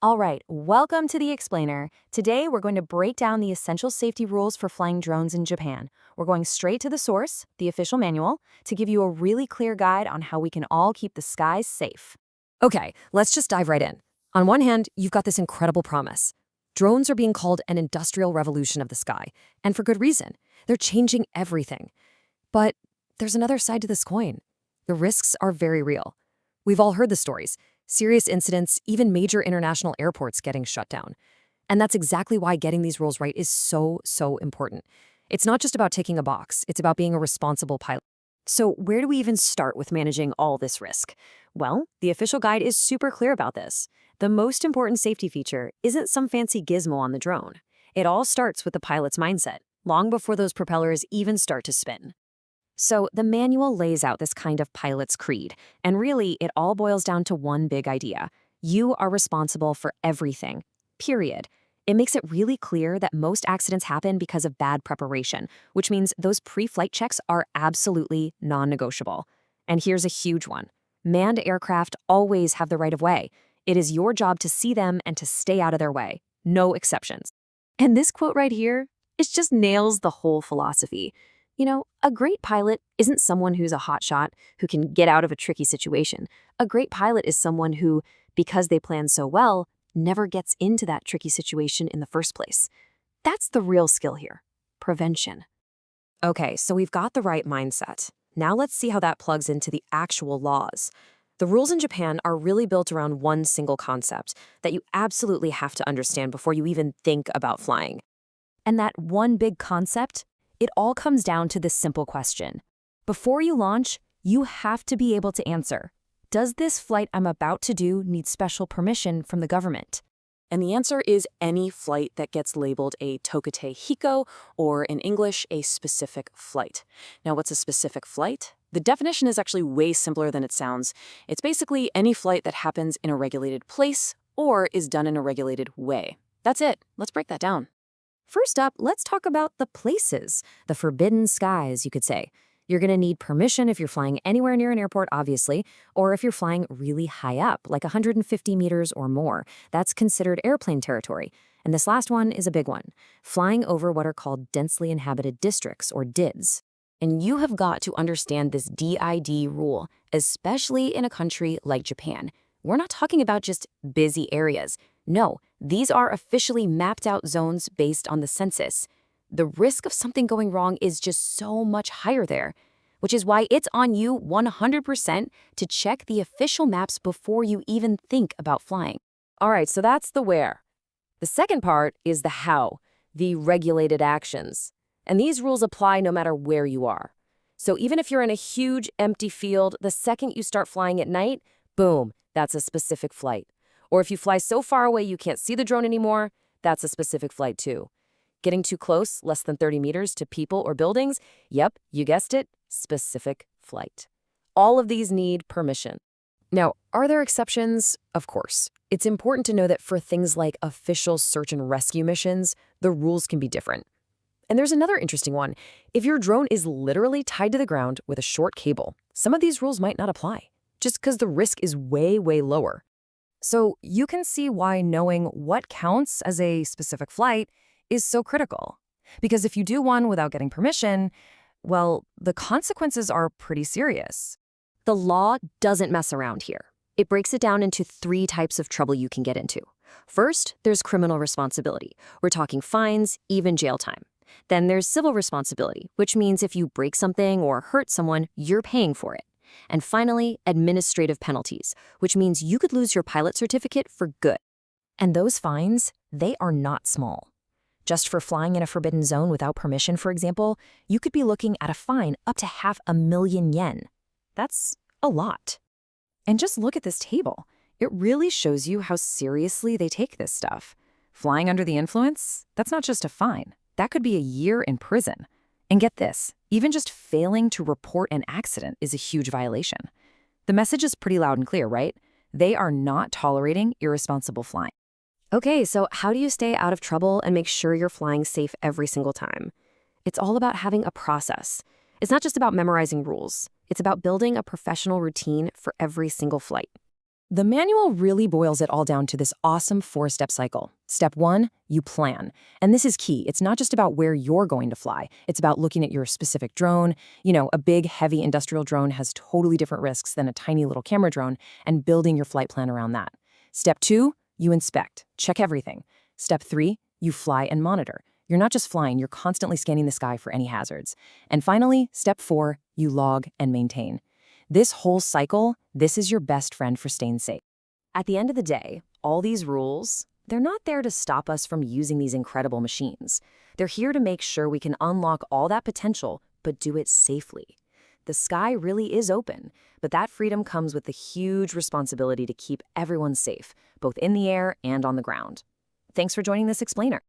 All right, welcome to the Explainer. Today, we're going to break down the essential safety rules for flying drones in Japan. We're going straight to the source, the official manual, to give you a really clear guide on how we can all keep the skies safe. Okay, let's just dive right in. On one hand, you've got this incredible promise. Drones are being called an industrial revolution of the sky, and for good reason. They're changing everything. But there's another side to this coin. The risks are very real. We've all heard the stories. Serious incidents, even major international airports getting shut down. And that's exactly why getting these rules right is so important. It's not just about ticking a box, it's about being a responsible pilot. So where do we even start with managing all this risk? Well, the official guide is super clear about this. The most important safety feature isn't some fancy gizmo on the drone. It all starts with the pilot's mindset, long before those propellers even start to spin. So the manual lays out this kind of pilot's creed, and really it all boils down to one big idea. You are responsible for everything, period. It makes it really clear that most accidents happen because of bad preparation, which means those pre-flight checks are absolutely non-negotiable. And here's a huge one. Manned aircraft always have the right of way. It is your job to see them and to stay out of their way. No exceptions. And this quote right here, it just nails the whole philosophy. You know, a great pilot isn't someone who's a hotshot who can get out of a tricky situation. A great pilot is someone who, because they plan so well, never gets into that tricky situation in the first place. That's the real skill here, prevention. Okay, so we've got the right mindset. Now let's see how that plugs into the actual laws. The rules in Japan are really built around one single concept that you absolutely have to understand before you even think about flying. And that one big concept, it all comes down to this simple question. Before you launch, you have to be able to answer, does this flight I'm about to do need special permission from the government? And the answer is any flight that gets labeled a tokute hiko, or in English, a specific flight. Now, what's a specific flight? The definition is actually way simpler than it sounds. It's basically any flight that happens in a regulated place or is done in a regulated way. That's it. Let's break that down. First up, let's talk about the places, the forbidden skies, you could say. You're going to need permission if you're flying anywhere near an airport, obviously, or if you're flying really high up, like 150 meters or more. That's considered airplane territory. And this last one is a big one, flying over what are called densely inhabited districts, or DIDs. And you have got to understand this DID rule, especially in a country like Japan. We're not talking about just busy areas. No, these are officially mapped out zones based on the census. The risk of something going wrong is just so much higher there, which is why it's on you 100% to check the official maps before you even think about flying. All right, so that's the where. The second part is the how, the regulated actions. And these rules apply no matter where you are. So even if you're in a huge empty field, the second you start flying at night, boom, that's a specific flight. Or if you fly so far away you can't see the drone anymore, that's a specific flight too. Getting too close, less than 30 meters, to people or buildings, yep, you guessed it, specific flight. All of these need permission. Now, are there exceptions? Of course. It's important to know that for things like official search and rescue missions, the rules can be different. And there's another interesting one. If your drone is literally tied to the ground with a short cable, some of these rules might not apply, just because the risk is way lower. So you can see why knowing what counts as a specific flight is so critical. Because if you do one without getting permission, well, the consequences are pretty serious. The law doesn't mess around here. It breaks it down into 3 types of trouble you can get into. First, there's criminal responsibility. We're talking fines, even jail time. Then there's civil responsibility, which means if you break something or hurt someone, you're paying for it. And finally, administrative penalties, which means you could lose your pilot certificate for good. And those fines, they are not small. Just for flying in a forbidden zone without permission, for example, you could be looking at a fine up to 500,000 yen. That's a lot. And just look at this table. It really shows you how seriously they take this stuff. Flying under the influence, that's not just a fine. That could be a year in prison. And get this, even just failing to report an accident is a huge violation. The message is pretty loud and clear, right? They are not tolerating irresponsible flying. Okay, so how do you stay out of trouble and make sure you're flying safe every single time? It's all about having a process. It's not just about memorizing rules. It's about building a professional routine for every single flight. The manual really boils it all down to this awesome 4-step cycle. Step 1, you plan. And this is key. It's not just about where you're going to fly. It's about looking at your specific drone. A big, heavy industrial drone has totally different risks than a tiny little camera drone, and building your flight plan around that. Step 2, you inspect. Check everything. Step 3, you fly and monitor. You're not just flying, you're constantly scanning the sky for any hazards. And finally, step 4, you log and maintain. This whole cycle, this is your best friend for staying safe. At the end of the day, all these rules, they're not there to stop us from using these incredible machines. They're here to make sure we can unlock all that potential, but do it safely. The sky really is open, but that freedom comes with the huge responsibility to keep everyone safe, both in the air and on the ground. Thanks for joining this explainer.